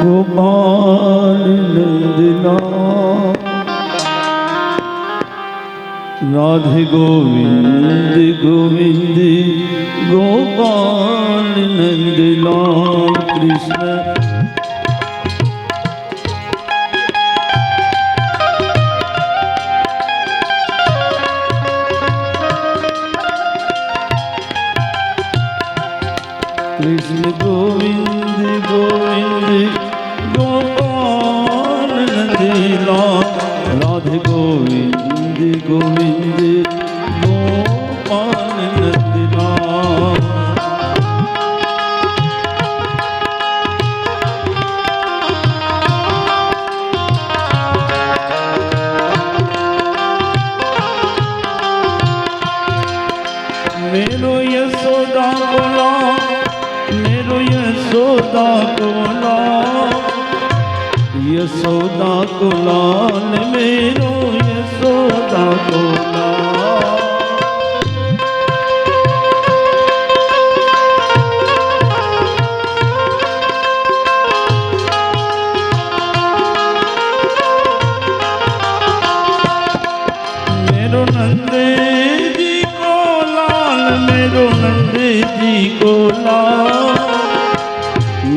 गोपाल नंदना राधे गोविंद गोविंद गोपाल नंदना कृष्ण कृष्ण गोविंद गोविंद गोपाल नंदना राधे गोविंद गोविंद गोपाल नंदना मेरो यशोदा बोला मेरो यशोदा कोला यशोदा कोलाल मेरो यशोदा कोला मेरो नंदे जी को लाल मेरो नंदे जी को लाल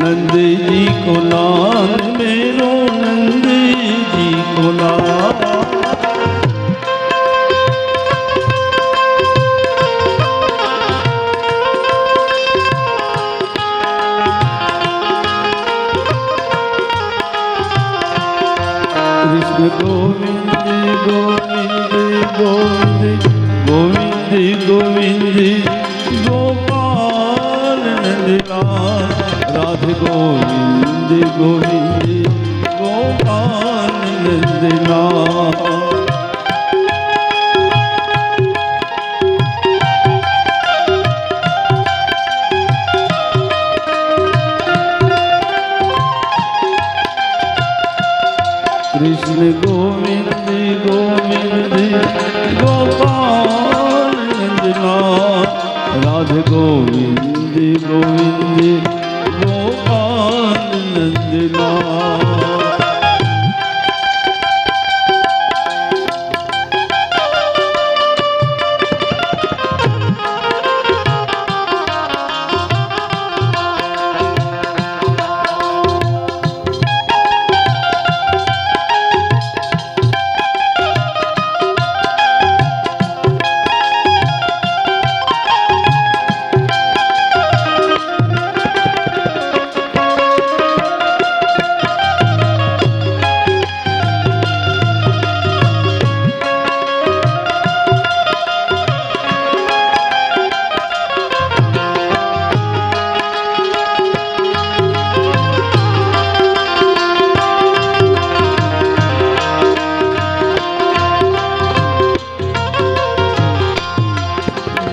नंद जी को लाल मेरो नंद जी को लाल कृष्ण गोविंद गोविंद गोविंद गोविंद गोविंद गोपाल नंदलाल राधे गोविंद गोविंद गोपाल नंदलाल कृष्ण गोविंद गोविंद गोपाल नंदलाल राधे गोविंद गोविंद गोपाल नंदलाल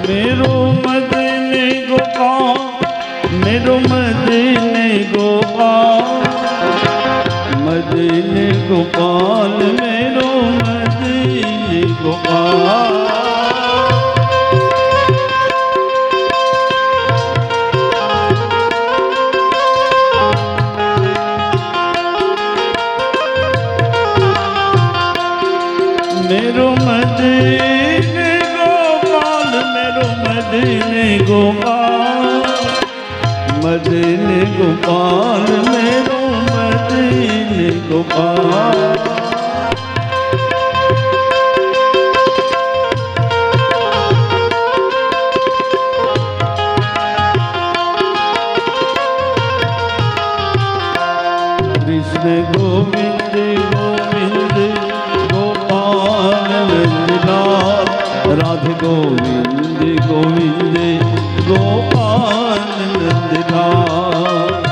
मेरो मदन गोपाल मेरो मदन गोपाल मदन गोपाल मेरो मदन गोपाल मेरो मदन मदन गोपाल मदन गोपाल मेरो मदन गोपाल कृष्ण गोविंद गोविंद गोपाल नंदलाल राधे गोविंद गोविंद गोपाल नंदलाल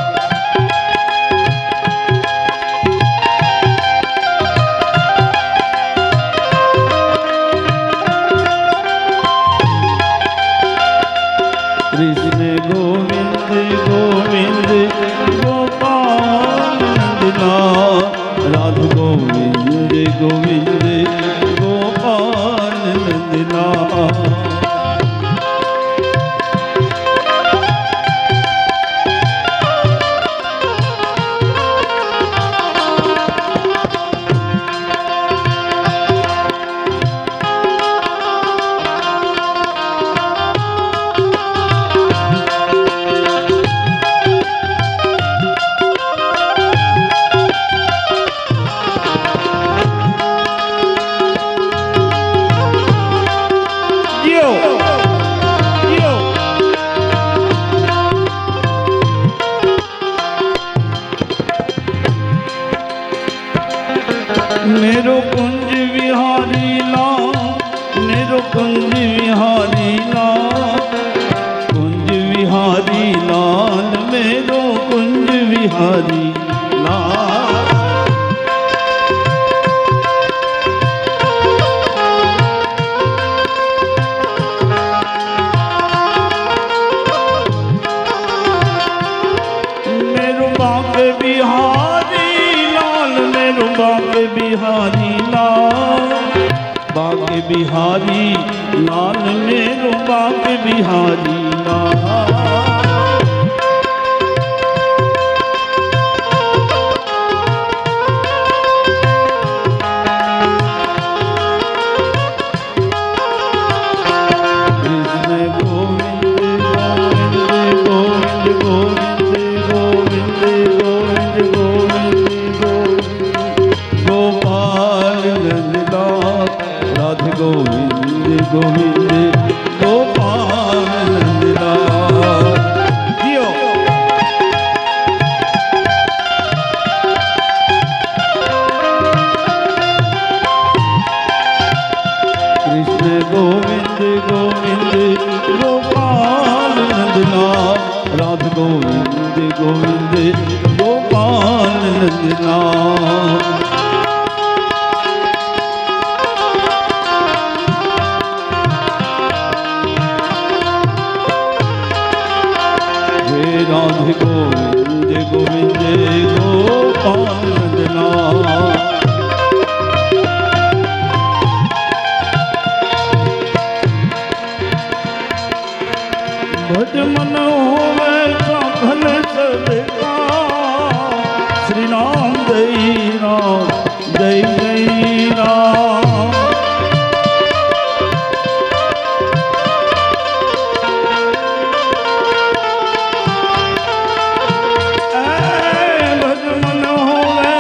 कृष्ण गोविंद गोविंद गोपाल नंदलाल राधे गोविंद गोविंद गोपाल नंदलाल मेरो कुंज विहारी लाल, मेरो कुंज विहारी लाल, कुंज विहारी लाल, मेरो कुंज विहारी लाल। मेरो बाग बिहारी लाल, मेरो बाग बिहारी लाल, बाग बिहारी लाल, मेरो बाग बिहारी लाल। कृष्ण गोविंद गोविंद गोविंद गोविंद गोविंद गोविंद गोविंद गोपाल नंदलाल, राधे गोविंद गोविंद गोपाल नंदलाल। जियो कृष्ण गोविंद गोविंद गोपाल नंदलाल, राधे गोविंद गोविंद गोपाल नंदलाल। हे राधे गोविंद गोविंद गोपाल नंदलाल। भज मन होवे सकल सदका, श्री राम जय राम जय जय राम। भज मन होवे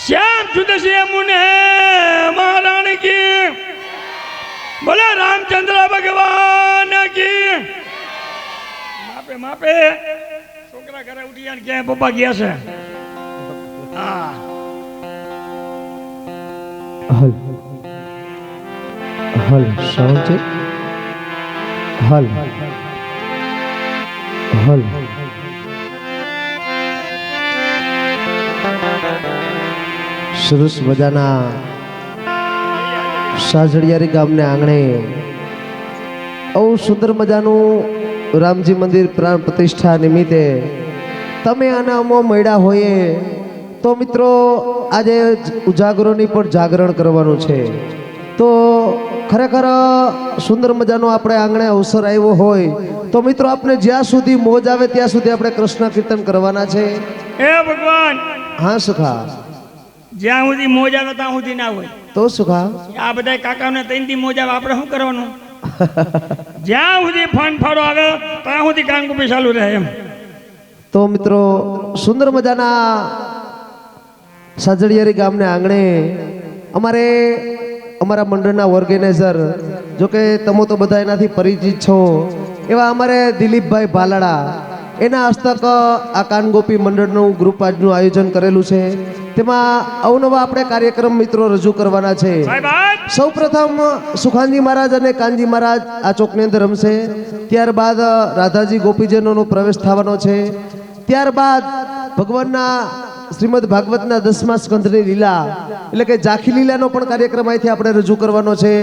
શ્યામ સુદર્શન મુને મહારાણ કી બોલે રામચંદ્ર ભગવાન કી માપે માપે છોકરા ઘરે ઉઠી જાય ક્યાંય પપ્પા ગયા છે હા હલ હલ શાંતિ હલ હલ સરસ મજાના સાજડિયારી ગામને આંગણે આવું સુંદર મજાનું રામજી મંદિર પ્રાણ પ્રતિષ્ઠા નિમિત્તે તમે આના અમો મળ્યા હોઈએ તો મિત્રો આજે ઉજાગરોની પણ જાગરણ કરવાનું છે તો ખરેખર સુંદર મજાનો આપણે આંગણે અવસર આવ્યો હોય તો મિત્રો આપણે જ્યાં સુધી મોજ આવે ત્યાં સુધી આપણે કૃષ્ણ કીર્તન કરવાના છે હે ભગવાન હા સુખા જ્યાં સુધી મોજ આવે ત્યાં સુધી ના હોય તો સુખા આ બધા કાકાને ત્રણથી મોજ આવે આપણે શું કરવાનું જ્યાં સુધી ફન ફાળો આવે ત્યાં સુધી કાનકુપી ચાલુ રહે એમ તો મિત્રો સુંદર મજાના સાજડિયારી ગામને આંગણે અમારા મંડળના ઓર્ગેનાઇઝર જો કે તમે તો બધા એનાથી પરિચિત છો એવા અમારે દિલીપભાઈ ભાલાડા એના હસ્તક આ કાનગોપી મંડળનું ગ્રુપ આજનું આયોજન કરેલું છે તેમાં અવનવા આપણે કાર્યક્રમ મિત્રો રજૂ કરવાના છે સૌ પ્રથમ સુખાનજી મહારાજ અને કાનજી મહારાજ આ ચોકની અંદર રમશે ત્યારબાદ રાધાજી ગોપીજનોનો પ્રવેશ થવાનો છે ત્યારબાદ ભગવાનના શ્રીમદ ભાગવતના 10મા સ્કંધની લીલા એટલે કે ઝાંખી લીલાનો પણ કાર્યક્રમ અહીંથી આપણે રજૂ કરવાનો છે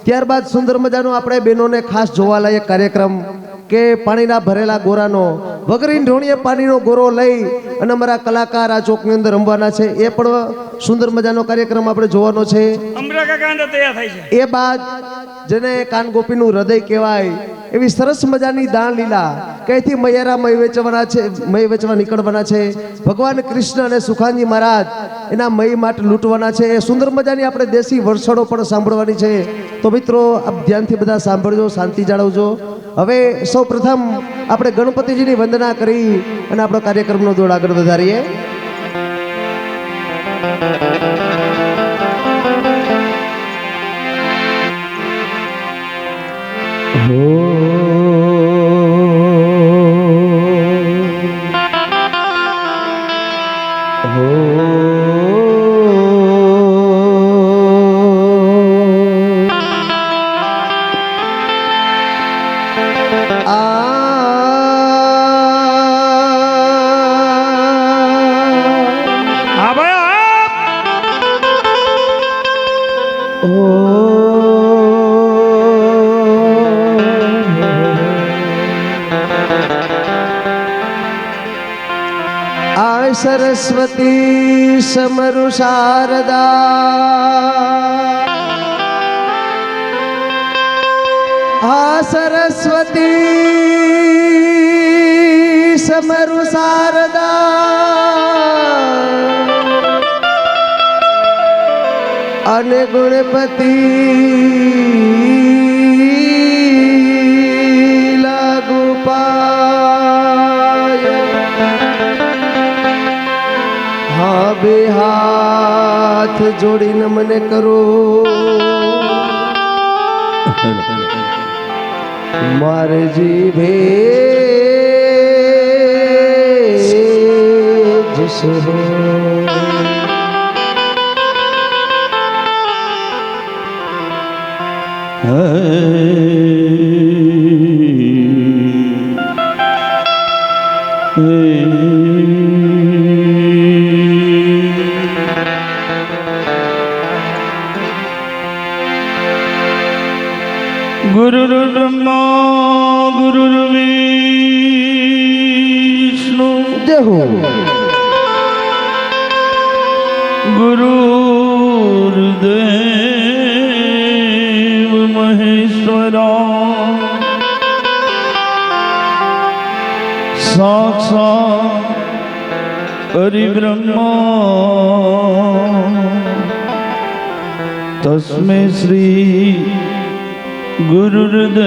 ત્યારબાદ સુંદર મજાનો આપણે બહેનોને ખાસ જોવાલાયક કાર્યક્રમ કે પાણીના ભરેલા ગોરાનો વગરીન ઢોણીએ પાણીનો ગોરો લઈ અને અમારા કલાકાર આ ચોકની અંદર રમવાના છે એ પણ સુંદર મજાનો કાર્યક્રમ આપણે જોવાનો છે એ બાદ જેને કાનગોપીનું હૃદય કહેવાય એવી સરસ મજાની દાણ લીલા કઈથી મૈયારા મય વેચવા નીકળવાના છે ભગવાન કૃષ્ણ અને સુખાનજી મહારાજ એના મય માટે લૂંટવાના છે એ સુંદર મજાની આપણે દેશી વરસડો પણ સાંભળવાની છે તો મિત્રો આપ ધ્યાનથી બધા સાંભળજો શાંતિ જાળવજો હવે સૌ પ્રથમ આપણે ગણપતિજીની વંદના કરી અને આપણો કાર્યક્રમનો દોડ આગળ વધારીએ सरस्वती समरु शारदा सरस्वती समरु शारदा अने गणपति लागू બે હાથ જોડીને મને કરો મારે જીભે જશે गुरुर्ब्रह्मा गुरुर्विष्णु देहु गुरुर्देव महेश्वरा साक्षात् परिब्रह्मा तस्मै श्री गुरुर्देव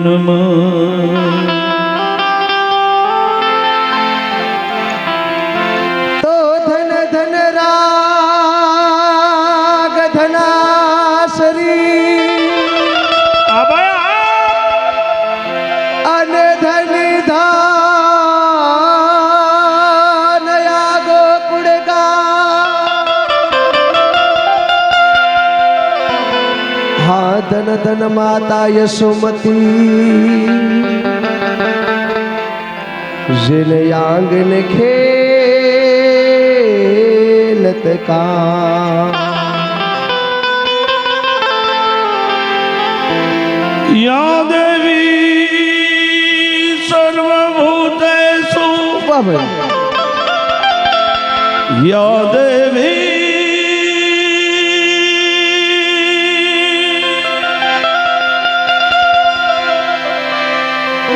नमः। तो ધન ધન માતા યશોમતી જેને આંગન ખેલત કા યા દેવી સર્વભૂતેષુ વાહ ભાઈ યા દેવી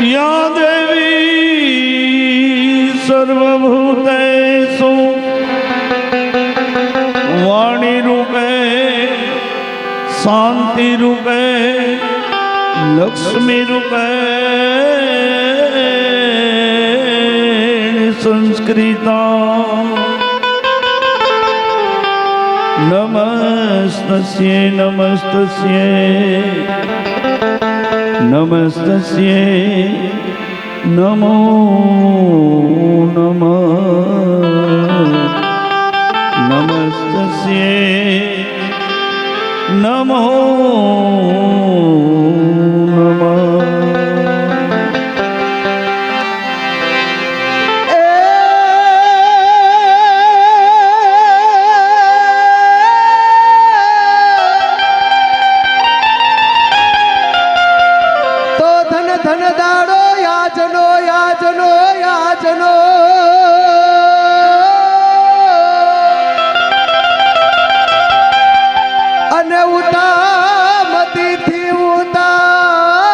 યા દેવી સર્વભૂતેષુ વાણી રૂપે શાંતિ રૂપે લક્ષ્મી રૂપે સંસ્કૃતા નમસ્તસ્યે નમસ્તસ્યે નમસ્તસ્યે નમો નમઃ નમસ્તસ્યે નમો નમઃ તો ધન ધન દાડો યાજનો યાજનો યાજનો અને ઉતામ તિથિ ઉતામ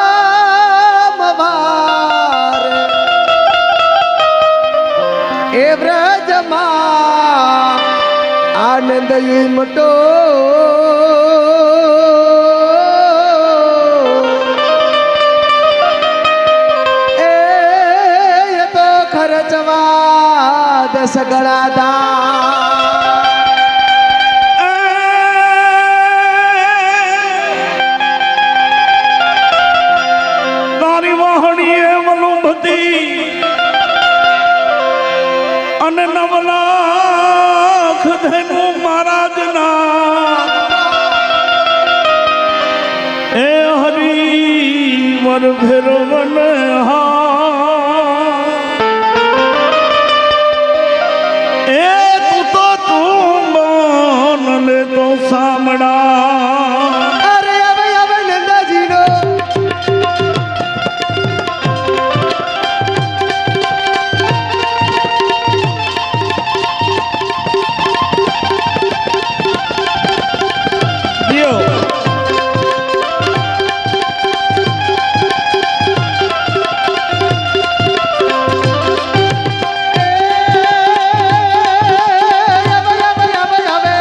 વાર એ વ્રજમાં આનંદ યુમટો એ તો ખર્ચવા દસ ગણા દાન તારી વાહણીએ મલુમતી અને 9 લાખ ધેનુ મહારાજના એ હરી વર ભેરવન હા એ તું બન લે તો સામડા અરે હવે હવે નંદાજીનો દિયો હવે હવે હવે હવે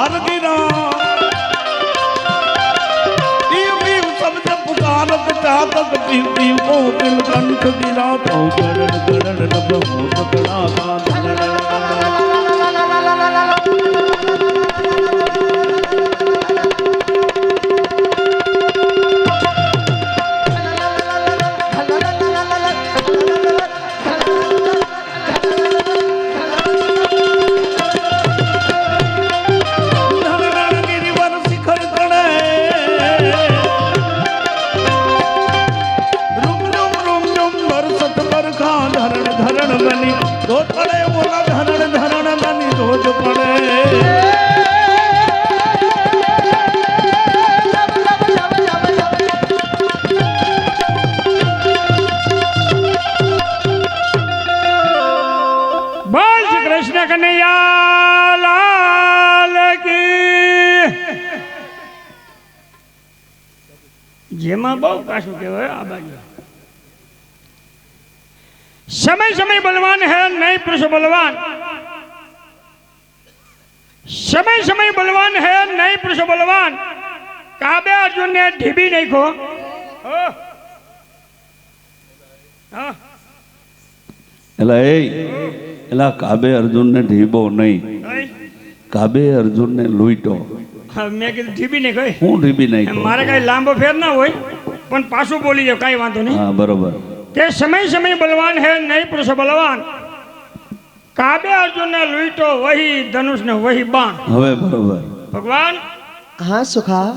हार गिरा पीव पीव शब्द पुकारत चातक पीव पीव को तिल कंठ गिरा तो गरण गरण नभ हो पकड़ा का दो पड़े बोला धरण धरण बनी रोज पड़े बोल श्री कृष्ण कन्हैया लाल की જેમાં બહુ કાશું કહેવાય આ બાજુ समय समय बलवान है नहीं पुरुष बलवान समय समय बलवान है नहीं पुरुष बलवान काबे अर्जुन ने ढीबी नहीं को एला काबे अर्जुन ने ढीबो नहीं काबे अर्जुन ने लूटो मैं કીધું ઢીબી નહીં કહી હું ઢીબી નહીં મારે કઈ લાંબો ફેર ના હોય પણ પાછું બોલી જાવ કઈ વાંધો નહીં હા બરોબર કે समय समय बलवान है नहीं पुरुष बलवान काबे अर्जुन ने लूटो वही धनुष ने वही बाण હવે બરોબર ભગવાન હા સુખા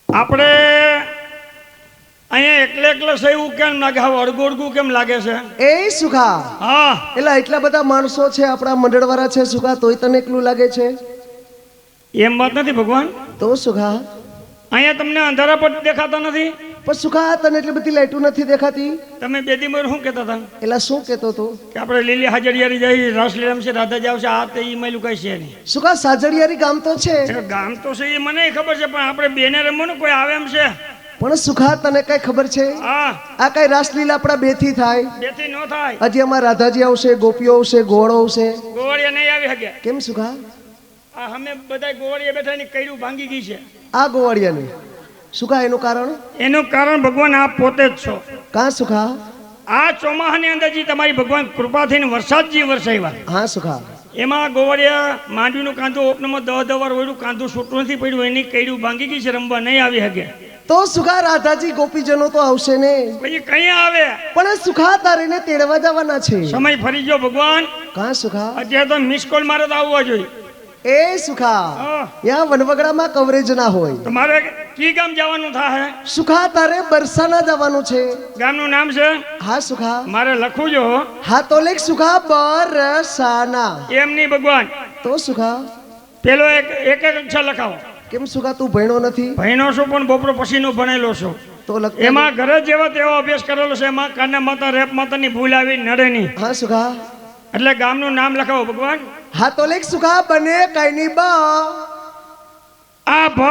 આપણે અહીંયા એકલે એકલે એવું કેમ લાગે હવે અડગોડગું કેમ લાગે છે એ સુખા હા એટલા બધા માણસો છે આપણા મંડળવાળા છે સુખા તોય તને એકલું લાગે છે એમ વાત નથી ભગવાન તો સુખા અહીંયા તમને અંધારા પર દેખાતા નથી પણ સુખા તને એટલી બધી લાઈટો નથી દેખાતી તમે બે દી શું કહેતા હતા એલા શું કહેતો તો કે આપણે લીલી હાજરિયારી જઈ રાસલીલામ છે રાધા જાવ છે આ તે ઈ મેલું કઈ છે નહીં સુખા સાજડિયારી ગામ તો છે ગામ તો છે એ મને ખબર છે પણ આપણે બેને રમવાનું કોઈ આવે એમ છે પણ સુખા તને કઈ ખબર છે હા આ કઈ રાસલીલા આપણા બેથી થાય બેથી ન થાય હજી અમારા રાધાજી આવશે ગોપીઓ આવશે ગોળો આવશે ગોવાળિયા નહીં આવી શકે કેમ સુખા આ અમે બધા ગોવાળિયા બેઠા ની કઈડું ભાંગી ગઈ છે આ ગોવાળિયાની સુખા એનું કારણ એનું કારણ ભગવાન આપ પોતે જ છો કાં સુખા આ ચોમાહાની અંદર જે તમારી ભગવાન કૃપાથી વરસાદ જે વરસાવ્યા હા સુખા એમાં ગોવાળિયા માંડવીનું કાંધું ઓપનામાં 10 વાર વળ્યું કાંધું છૂટું નથી પડ્યું એની કઈડું ભાંગી ગઈ છે રમવા નહીં આવી શકે તો સુખા રાધાજી ગોપીજનો તો આવશે ને પછી કઈ આવે પણ સુખા તારીને તેડવા જવાના છે સમય ફરી ગયો ભગવાન કાં સુખા અત્યારે તો મિસ કોલ મારે તો આવવા જોઈએ એ સુખા યા વનવગડામાં કવરેજ ના હોય તમારે કી ગામ જવાનું થાય સુખા તારે બરસાના જવાનું છે ગામનું નામ છે હા સુખા મારે લખવું જો હા તો લેખ સુખા બરસાના એમ નહીં ભગવાન તો સુખા પેલો એક અક્ષર લખાવો કેમ સુખા તું ભણ્યો નથી ભણ્યો છું પણ બપોર પછીનો ભણેલો છું તો લખ એમાં ઘરે જેવો તેવો અભ્યાસ કરેલો છે એમાં કાના માતા રેપ માતાની ભૂલ આવી નડે નહીં હા સુખા એટલે ગામનું નામ લખાવો ભગવાન હા તો લેખ સુખા બને કઈની બ આ ભ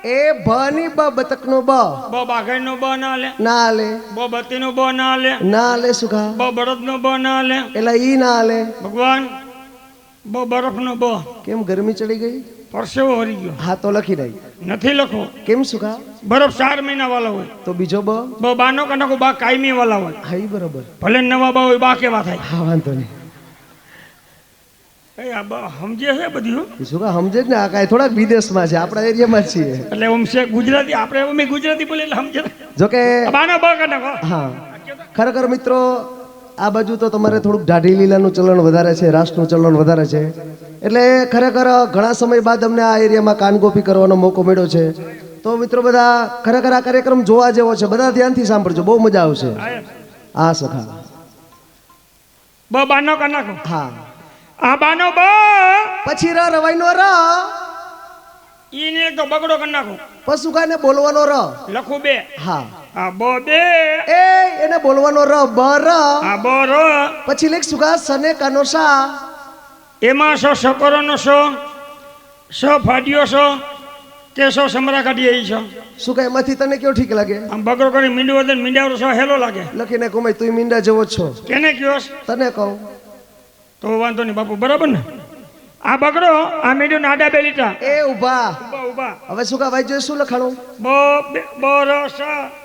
એ ભની બ બતકનો બ બાઘાઈનો બ ના લે ના લે બત્તીનો બ ના લે ના લે સુખા બળદનો બ ના લે એલા ઈ ના લે ભગવાન બરફનો બ કેમ ગરમી ચડી ગઈ પરસેવો હરી ગયો હા તો લખી દઈ નથી લખો કેમ સુખા બરફ 4 મહિના વાળા હોય તો બીજો બ બાનો કનાકો બા કાયમી વાળા હોય હા ઈ બરોબર ભલે નવા બા હોય બા કેવા થાય હા વાંધો નહીં એ આ બા સમજે છે બધું સુખા સમજે જ ને આ કાંઈ થોડાક વિદેશમાં છે આપણા એરિયામાં જ છીએ એટલે ઓમ છે ગુજરાતી આપણે અમે ગુજરાતી બોલે એટલે સમજે જોકે બાનો બા કનાકો હા ખરેખર મિત્રો આ બાજુ તો તમારે થોડુંક દાઢી લીલાનું ચલણ વધારે છે રાસનું ચલણ વધારે છે એટલે ખરેખર ઘણા સમય બાદ અમને આ એરિયામાં કાનગોપી કરવાનો મોકો મળ્યો છે તો મિત્રો બધા ખરેખર આ કાર્યક્રમ જોવા જેવો છે બધા ધ્યાનથી સાંભળજો બહુ મજા આવશે હા સખા બાનો કનાકો હા આ બાનો બ પછી ર રવાઈનો ર ઈને એક તો બગડો કનાકો પશુકાને બોલવાનો ર લખું 2 હા આ બ 2 એ એને બોલવાનો ર બ ર આ બ ર પછી લેખ સુખા સને કાનો સા એમાં શકરોનો સ ફાડ્યો કે સમરા કાઢીએ ઈ છો શું કઈ એમાંથી તને કેવો ઠીક લાગે આમ બગડો કરી મીંડું વધે મીંડાવરો સો હેલો લાગે લખીને કુમાઈ તું મીંડા જેવો જ છો કેને કયો તને કહું તો વાંધો નહીં બાપુ બરાબર ને આ બગડો આ મીઠું નાડા બે લીટા એ ઊભા ઉભા ઉભા હવે સુખા ભાઈ જો શું લખાણું બોરસ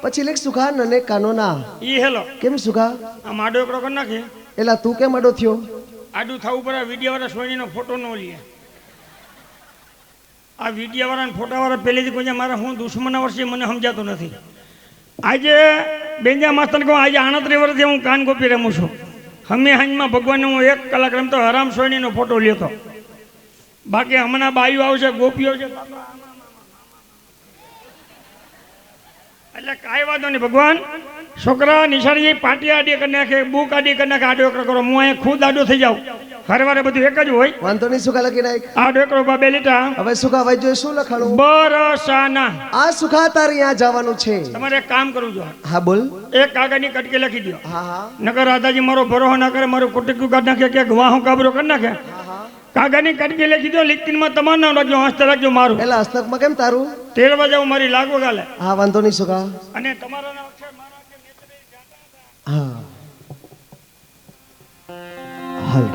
પછી લેખ સુખા નને કાનોના ઈ હેલો કેમ સુખા આ માડો એકડો કરી નાખી એલા તું કેમ આડો થયો આડું થવું પડે વિડીયો વાળા સોનીનો ફોટો ન લે આ વિડીયો વાળા ફોટા વાળા પહેલેથી કોઈ મારા હું દુશ્મના વર્ષે મને સમજાતું નથી આજે બેંજા માસ્તર કહું આજે 38 વર્ષથી હું કાન ગોપી રમું છું હમે હાંજમાં ભગવાનને હું 1 કલાક રમતો હરામ સોનીનો ફોટો લેતો બાકી હમણાં બાયું આવશે ગોપીઓ છે એટલે કાંઈ વાંધો નહીં ભગવાન છોકરા નિશાળી પાટી આડી કરી નાખે બુક આડી કરી નાખે આડો એકડો કરો હું અહીંયા ખુદ આડો થઈ જાઉં હરવારે બધું એક જ હોય વાંધો નહીં સુખા લખી નાખ આડો એકડો બે લીટા હવે સુખા ભાઈ જો શું લખાણું બરસાના આ સુખા તારે અહીંયા જવાનું છે તમારે એક કામ કરવું જોઈએ હા બોલ એક કાગળની કટકી લખી દો હા હા નકર રાધાજી મારો ભરોહો ના કરે મારું કુટકું કાઢ નાખે કે વાહો કાબરો કરી નાખે કાગળની કટકી લખી દો લીકતીનમાં તમારું નામ રાખજો હસ્ત રાખજો મારું એલા હસ્તકમાં કેમ તારું 13 વાગે હું મારી લાગો ગાલે હા વાંધો નહીં સુખા અને તમારા નામ અક્ષર મારા કે નેત્રે જાતા હા હાલ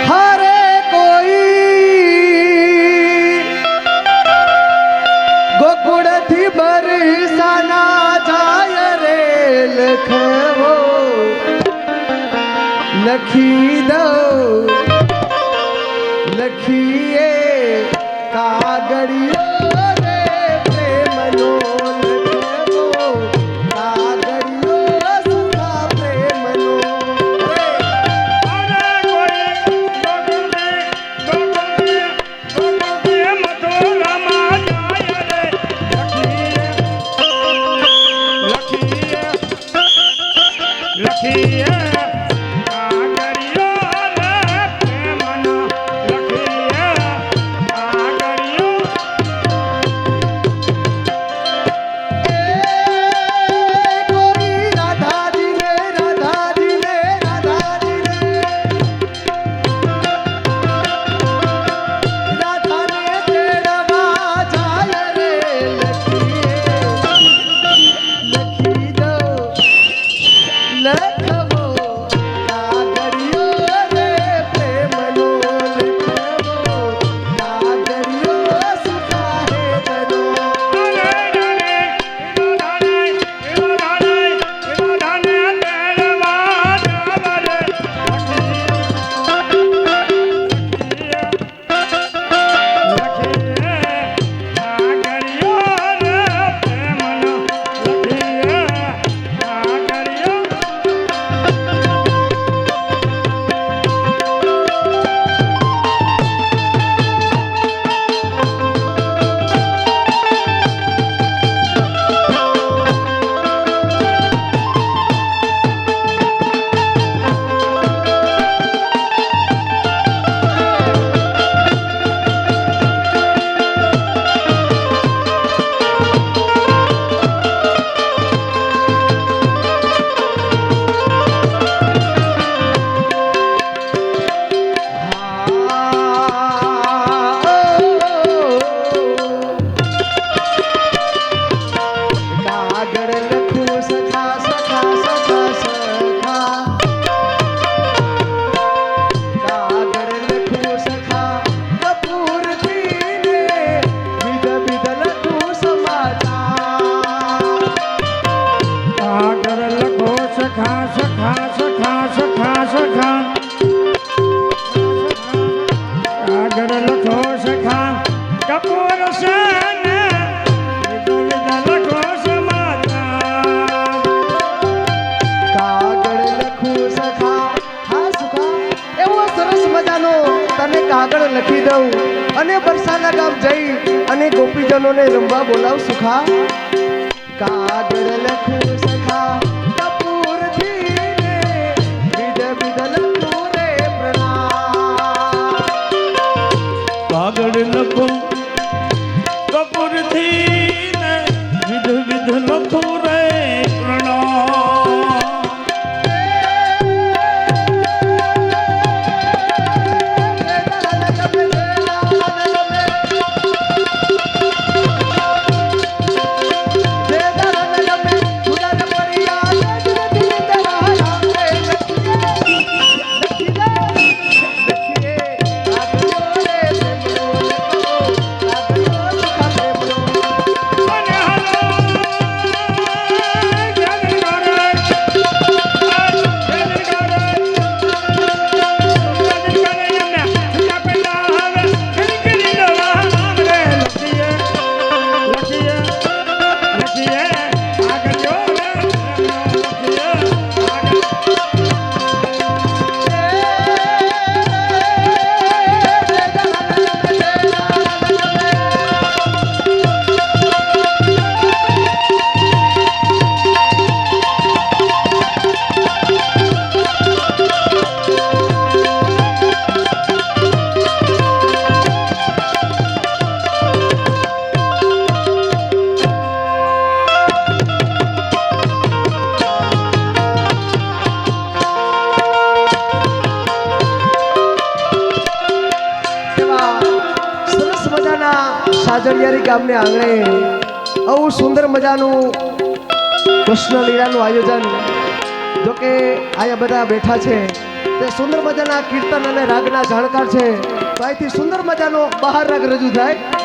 हरे कोई गोकुड़ थी बरसाना जाय रे लखवो लखी दो लखिए कागड़ियो रे प्रेमनो लखवो कागड़ियो सुखा प्रेमनो કાગળ લખી દઉં અને બરસાના ગામ જઈ અને ગોપીજનોને રમવા બોલાવ સુખા કાગળ લખું સખા કપૂરથી ને વિધ વિધ લખું રે પ્રણામ કાગળ લખો કપૂરથી ને વિધ વિધ લખો રે પ્રણામ સળિયારી ગામને આંગણે આવું સુંદર મજાનું કૃષ્ણ લીલાનું આયોજન જો કે અહીંયા બધા બેઠા છે તે સુંદર મજાના કીર્તન અને રાગના જાણકાર છે તો અહીંથી સુંદર મજાનો બહાર રાગ રજૂ થાય.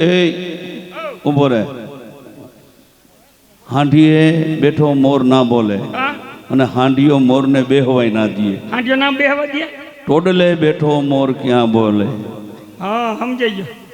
એ ઉભો રહે. હાંડીએ બેઠો મોર ના બોલે અને હાંડીઓ મોરને બેહવાય ના દે. હાંડીઓ ના બેહવા દે. ટોડલે બેઠો મોર ક્યાં બોલે. હા સમજાઈ ગયો.